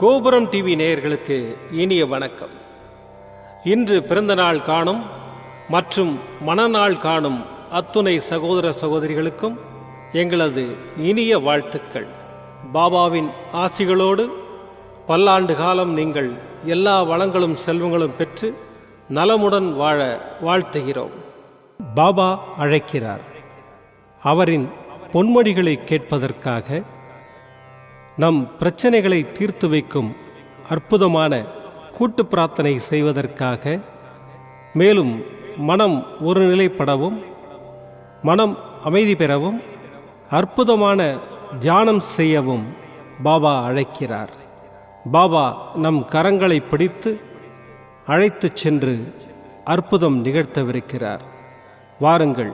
கோபுரம் டிவி நேயர்களுக்கு இனிய வணக்கம். இன்று பிறந்தநாள் காணும் மற்றும் மணநாள் காணும் அத்துணை சகோதர சகோதரிகளுக்கும் எங்களது இனிய வாழ்த்துக்கள். பாபாவின் ஆசிகளோடு பல்லாண்டு காலம் நீங்கள் எல்லா வளங்களும் செல்வங்களும் பெற்று நலமுடன் வாழ வாழ்த்துகிறோம். பாபா அழைக்கிறார். அவரின் பொன்மொழிகளை கேட்பதற்காக, நம் பிரச்சனைகளை தீர்த்து வைக்கும் அற்புதமான கூட்டு பிரார்த்தனை செய்வதற்காக, மேலும் மனம் ஒருநிலைப்படவும் மனம் அமைதி பெறவும் அற்புதமான தியானம் செய்யவும் பாபா அழைக்கிறார். பாபா நம் கரங்களை பிடித்து அழைத்துச் சென்று அற்புதம் நிகழ்த்தவிருக்கிறார். வாருங்கள்,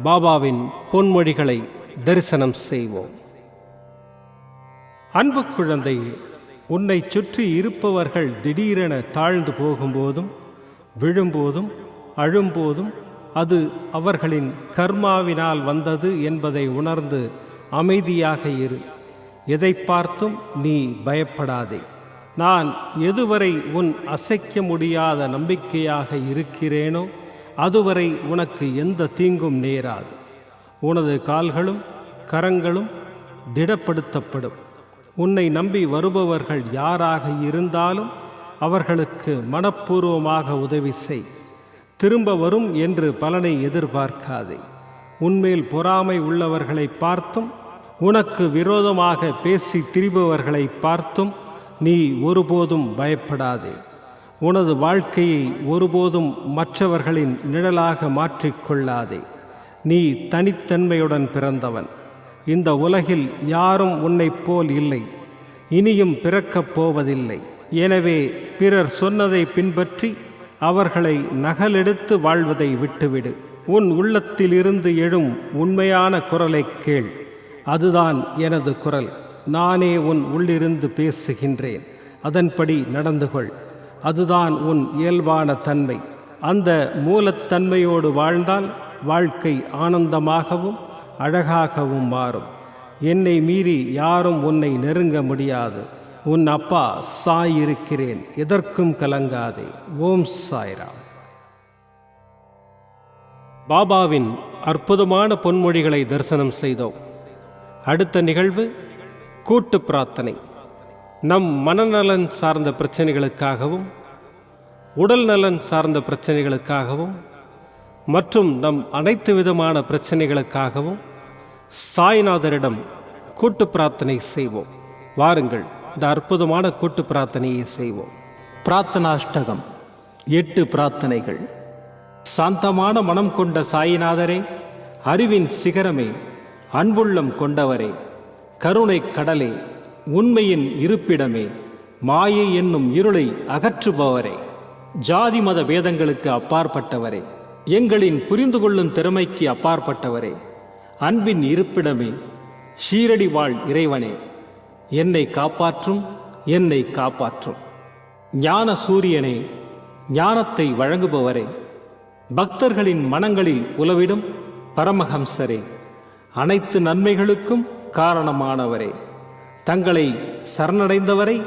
பாபாவின் பொன்மொழிகளை தரிசனம் செய்வோம். அன்பு குழந்தையே, உன்னை சுற்றி இருப்பவர்கள் திடீரென தாழ்ந்து போகும்போதும் விழும்போதும் அழும்போதும் அது அவர்களின் கர்மாவினால் வந்தது என்பதை உணர்ந்து அமைதியாக இரு. எதை பார்த்தும் நீ பயப்படாதே. நான் எதுவரை உன் அசைக்க முடியாத நம்பிக்கையாக இருக்கிறேனோ அதுவரை உனக்கு எந்த தீங்கும் நேராது. உனது கால்களும் கரங்களும் திடப்படுத்தப்படும். உன்னை நம்பி வருபவர்கள் யாராக இருந்தாலும் அவர்களுக்கு மனப்பூர்வமாக உதவி செய். திரும்ப வரும் என்று பலனை எதிர்பார்க்காதே. உன்மேல் பொறாமை உள்ளவர்களை பார்த்தும் உனக்கு விரோதமாக பேசி திரிபவர்களை பார்த்தும் நீ ஒருபோதும் பயப்படாதே. உனது வாழ்க்கையை ஒருபோதும் மற்றவர்களின் நிழலாக மாற்றிக்கொள்ளாதே. நீ தனித்தன்மையுடன் பிறந்தவன். இந்த உலகில் யாரும் உன்னைப் போல் இல்லை, இனியும் பிறக்கப் போவதில்லை. எனவே பிறர் சொன்னதை பின்பற்றி அவர்களை நகலெடுத்து வாழ்வதை விட்டுவிடு. உன் உள்ளத்திலிருந்து எழும் உண்மையான குரலை கேள். அதுதான் எனது குரல். நானே உன் உள்ளிருந்து பேசுகின்றேன். அதன்படி நடந்து கொள். அதுதான் உன் இயல்பான தன்மை. அந்த மூலத்தன்மையோடு வாழ்ந்தால் வாழ்க்கை ஆனந்தமாகவும் அழகாகவும் மாறும். என்னை மீறி யாரும் உன்னை நெருங்க முடியாது. உன் அப்பா சாய் இருக்கிறேன், எதற்கும் கலங்காதே. ஓம் சாய்ராம். பாபாவின் அற்புதமான பொன்மொழிகளை தரிசனம் செய்தோம். அடுத்த நிகழ்வு கூட்டு பிரார்த்தனை. நம் மனநலன் சார்ந்த பிரச்சனைகளுக்காகவும் உடல் நலன் சார்ந்த பிரச்சனைகளுக்காகவும் மற்றும் நம் அனைத்து விதமான பிரச்சனைகளுக்காகவும் சாய்நாதரிடம் கூட்டு பிரார்த்தனை செய்வோம். வாருங்கள், இந்த அற்புதமான கூட்டு பிரார்த்தனையை செய்வோம். பிரார்த்தனாஷ்டகம். 8 பிரார்த்தனைகள். சாந்தமான மனம் கொண்ட சாயிநாதரே, அறிவின் சிகரமே, அன்புள்ளம் கொண்டவரே, கருணை கடலே, உண்மையின் இருப்பிடமே, மாயை என்னும் இருளை அகற்றுபவரே, ஜாதி மத பேதங்களுக்கு அப்பாற்பட்டவரே, எங்களின் புரிந்து கொள்ளும் திறமைக்கு அப்பாற்பட்டவரே, அன்பின் இருப்பிடமே, ஷீரடி வாழ் இறைவனே, என்னை காப்பாற்றும், என்னை காப்பாற்றும். ஞான சூரியனே, ஞானத்தை வழங்குபவரே, பக்தர்களின் மனங்களில் உலவிடும் பரமஹம்சரே, அனைத்து நன்மைகளுக்கும் காரணமானவரே, தங்களை சரணடைந்தவரை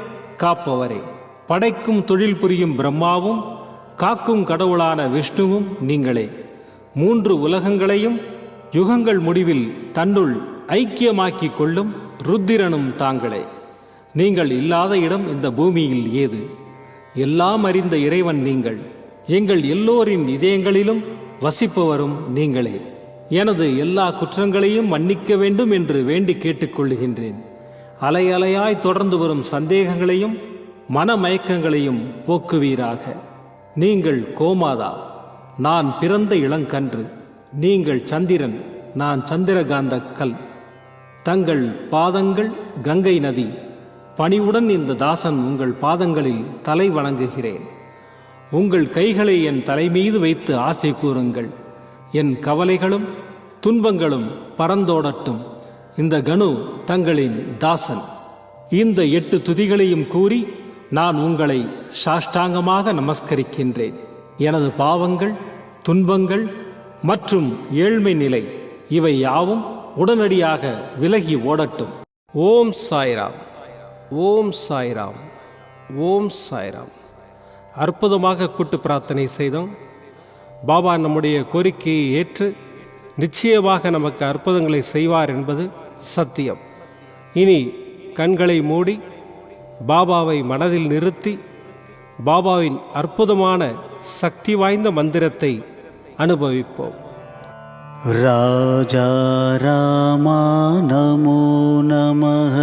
காப்பவரே, படைக்கும் தொழில் புரியும் பிரம்மாவும் காக்கும் கடவுளான விஷ்ணுவும் நீங்களே. 3 உலகங்களையும் யுகங்கள் முடிவில் தன்னுள் ஐக்கியமாக்கிக் கொள்ளும் ருத்திரனும் தாங்களே. நீங்கள் இல்லாத இடம் இந்த பூமியில் ஏது? எல்லாம் அறிந்த இறைவன் நீங்கள். எங்கள் எல்லோரின் இதயங்களிலும் வசிப்பவரும் நீங்களே. எனது எல்லா குற்றங்களையும் மன்னிக்க வேண்டும் என்று வேண்டி கேட்டுக்கொள்ளுகின்றேன். அலை அலையாய் தொடர்ந்து வரும் சந்தேகங்களையும் மனமயக்கங்களையும் போக்குவீராக. நீங்கள் கோமாதா, நான் பிறந்த இளங்கன்று. நீங்கள் சந்திரன், நான் சந்திரகாந்த கல். தங்கள் பாதங்கள் கங்கை நதி. பணிவுடன் இந்த தாசன் உங்கள் பாதங்களில் தலை வணங்குகிறேன். உங்கள் கைகளை என் தலைமீது வைத்து ஆசை கூறுங்கள். என் கவலைகளும் துன்பங்களும் பறந்தோடட்டும். இந்த கணு தங்களின் தாசன். இந்த 8 துதிகளையும் கூறி நான் உங்களை சாஷ்டாங்கமாக நமஸ்கரிக்கின்றேன். எனது பாவங்கள், துன்பங்கள் மற்றும் ஏழ்மை நிலை இவை யாவும் உடனடியாக விலகி ஓடட்டும். ஓம் சாய்ராம். ஓம் சாய்ராம். ஓம் சாய்ராம். அற்புதமாக கூட்டு பிரார்த்தனை செய்தோம். பாபா நம்முடைய கோரிக்கையை ஏற்று நிச்சயமாக நமக்கு அற்புதங்களை செய்வார் என்பது சத்தியம். இனி கண்களை மூடி பாபாவை மனதில் நிறுத்தி பாபாவின் அற்புதமான சக்தி வாய்ந்த மந்திரத்தை அனுபவிப்போம். ராஜா ராமா நமோ நமः.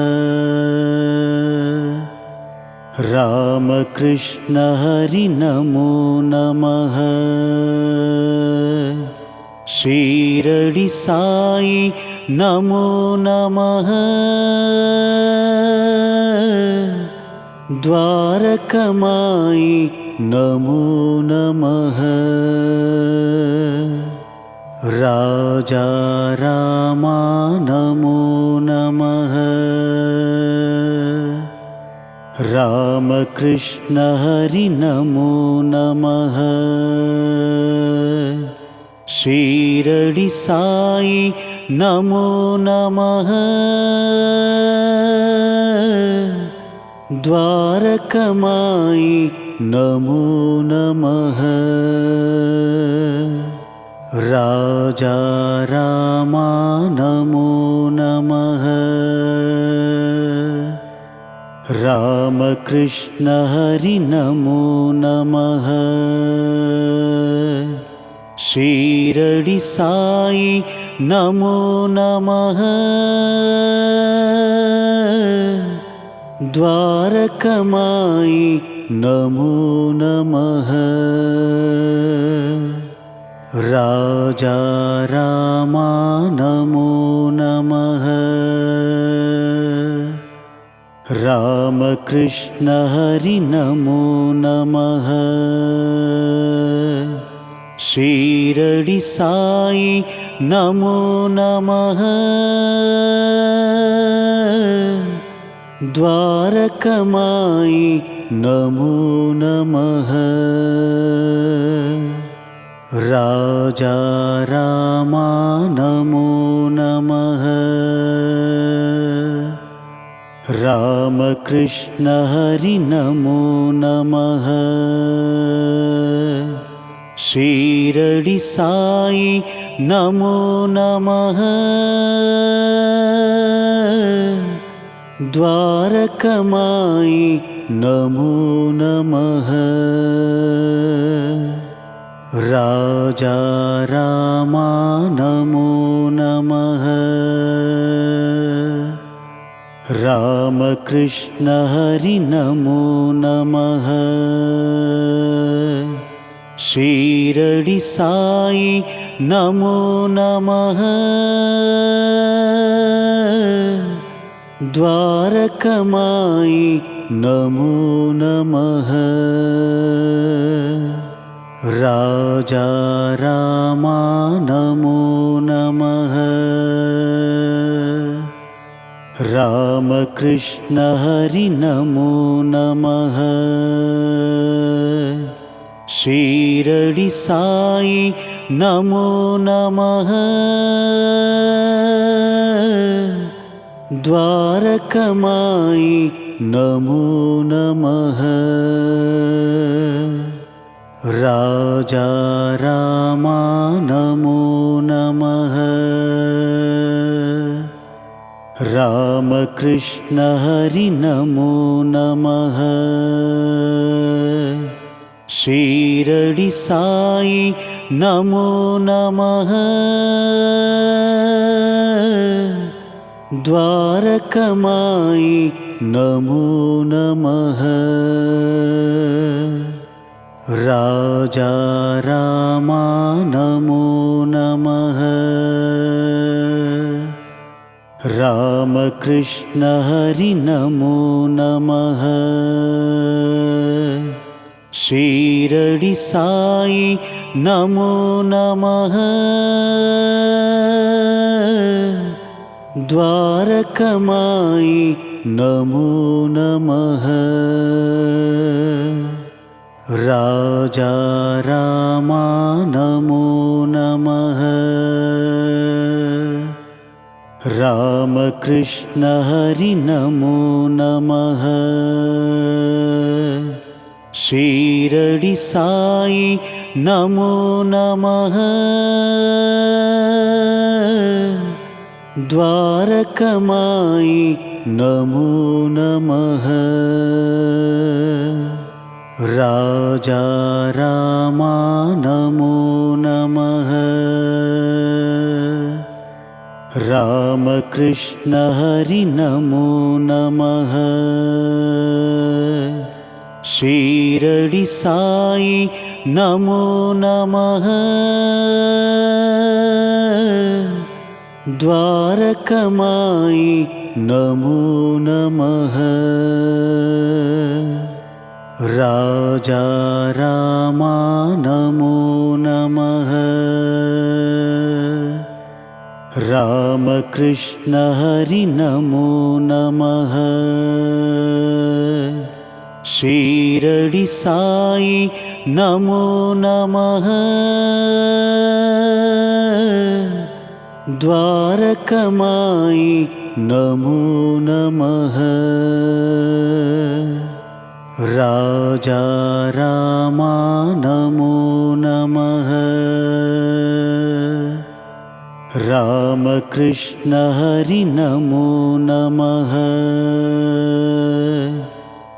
ராமகிருஷ்ண ஹரி நமோ நமः. ஷீரடி சாயி நமோ நமः. द्वारकमायि नमो नमः. राजा रामा नमो नमः. रामकृष्ण हरि नमो नमः. ஷீரடி சாயி நமோ நமः. द्वारकमायि नमो नमः. राजा रामा नमो नमः. रामकृष्ण हरि नमो नमः. ஷீரடி சாயி நமோ நமः. द्वारकमायि नमो नमः. राजा रामा नमो नमः. रामकृष्ण हरि नमो नमः. ஷீரடி சாயி நமோ நமः. द्वारकमायि नमो नमः. राजा रामा नमो नमः. रामकृष्ण हरि नमो नमः. ஷீரடி சாயி நமோ நமः. द्वारकमायि नमो नमः. राजा रामा नमो नमः. रामकृष्ण हरि नमो नमः. ஷீரடி சாயி நமோ நமः. द्वारकमायि नमो नमः. राजा रामा नमो नमः. रामकृष्ण हरि नमो नमः. ஷீரடி சாயி நமோ நமः. द्वारकमायि नमो नमः. राजा रामा नमो नमः. रामकृष्ण हरि नमो नमः. ஷீரடி சாயி நமோ நமः. द्वारकमायि नमो नमः. राजा रामा नमो नमः. रामकृष्ण हरि नमो नमः. ஷீரடி சாயி நமோ நமः. द्वारकमायि नमो नमः. राजा रामा नमो नमः. राम रामकृष्ण हरि नमो नमः। शीरडी साई नमो नमः। द्वारकमाई नमो नमः। राजा रामा नमो नमः। रामकृष्ण हरि नमो नमः। शीरडी साई नमो नमः। द्वारकमाई नमो नमः। राजा रामा नमो नमः। रामकृष्ण हरि नमो नमः। शीरडी साई नमो नमः। द्वारकमाई नमो नमः। राजा रामा नमो नमः। रामकृष्ण हरि नमो नमः।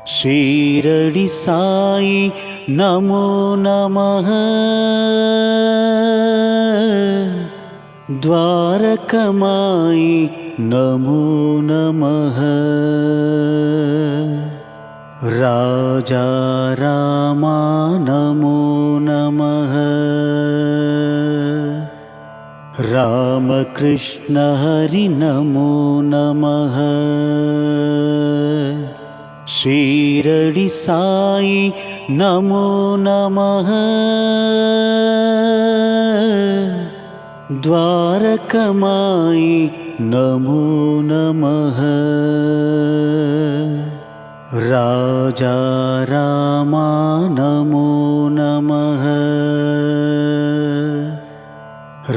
शीरडी साई नमो नमः। द्वारकमाई नमो नमः। राजा रामा नमो नमः। रामकृष्ण हरि नमो नमः। शीरडी साई नमो नमः। द्वारकमाई नमो नमः। राजा रामा नमो नमः।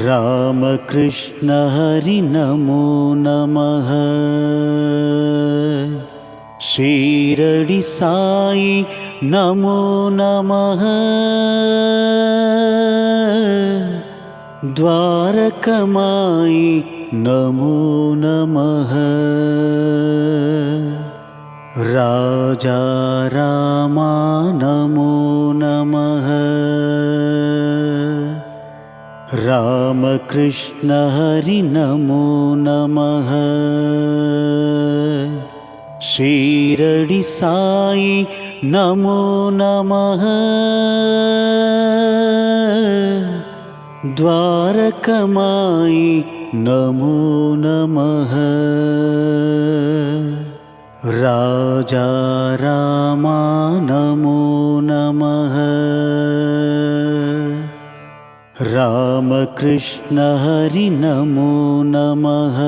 रामकृष्ण हरि नमो नमः। शीरडी साई नमो नमः। द्वारकमाई नमो नमः। राजा रामा नमो नमः। रामकृष्ण हरि नमो नमः। शीरडी साई नमो नमः। द्वारकमाई नमो नमः। राजा रामा नमो नमः। रामकृष्ण हरि नमो नमः।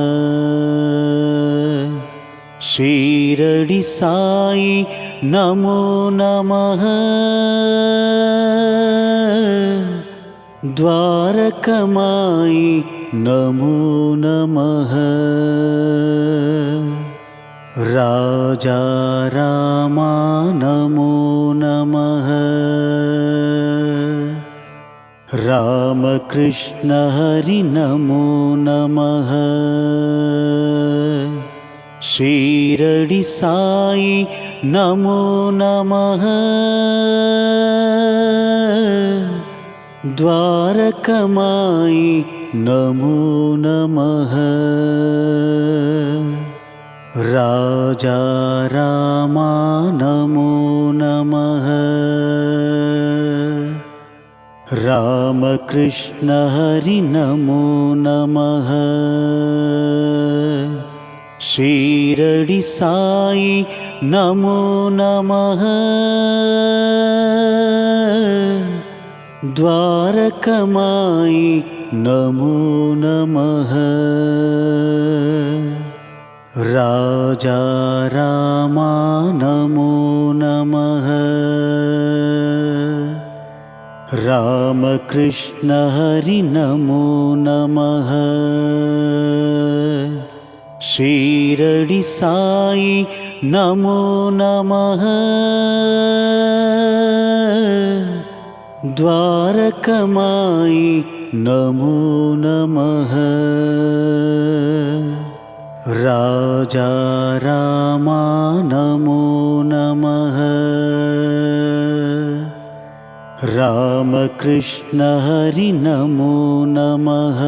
शीरडी साई नमो नमः। द्वारकमाई नमो नमः। राजा रामा नमो नमः। रामकृष्ण हरि नमो नमः। शीरडी साई नमो नमः। द्वारकमाई नमो नमः। राजा रामा नमो नमः। रामकृष्ण हरि नमो नमः। शीरडी साई नमो नमः। द्वारकमाई नमो नमः। राजा रामा नमो नमः। रामकृष्ण हरि नमो नमः। ஷீரடி சாயி நமோ நமः. द्वारकमायि नमो नमः. राजा रामा नमो नमः. रामकृष्ण हरि नमो नमः.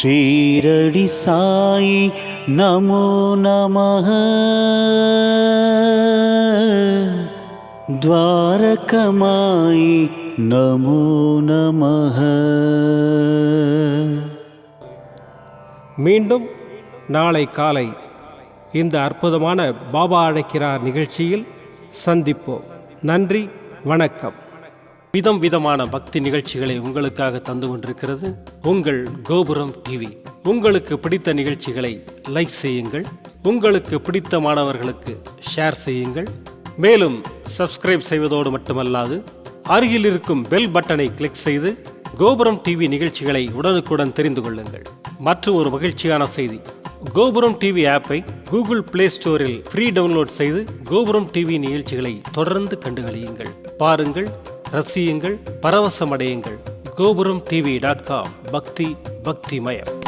ஷீரடி சாயி நமோ நமः. द्वारकमायि नमो नमः. மீண்டும் நாளை காலை இந்த அற்புதமான பாபா அழைக்கிறார் நிகழ்ச்சியில் சந்திப்போம். நன்றி, வணக்கம். விதம் விதமான பக்தி நிகழ்ச்சிகளை உங்களுக்காக தந்து கொண்டிருக்கிறது உங்கள் கோபுரம் டிவி. உங்களுக்கு பிடித்த நிகழ்ச்சிகளை லைக் செய்யுங்கள், உங்களுக்கு பிடித்த மாணவர்களுக்கு ஷேர் செய்யுங்கள். மேலும் சப்ஸ்கிரைப் செய்வதோடு மட்டுமல்லாது அருகில் இருக்கும் பெல் பட்டனை கிளிக் செய்து கோபுரம் டிவி நிகழ்ச்சிகளை உடனுக்குடன் தெரிந்து கொள்ளுங்கள். மற்றும் ஒரு மகிழ்ச்சியான செய்தி, கோபுரம் டிவி ஆப்பை கூகுள் பிளே ஸ்டோரில் ஃப்ரீ டவுன்லோட் செய்து கோபுரம் டிவி நிகழ்ச்சிகளை தொடர்ந்து கண்டுகளியுங்கள். பாருங்கள், ரசியுங்கள், பரவசமடையுங்கள். gopuramtv.com. பக்தி பக்திமயம்.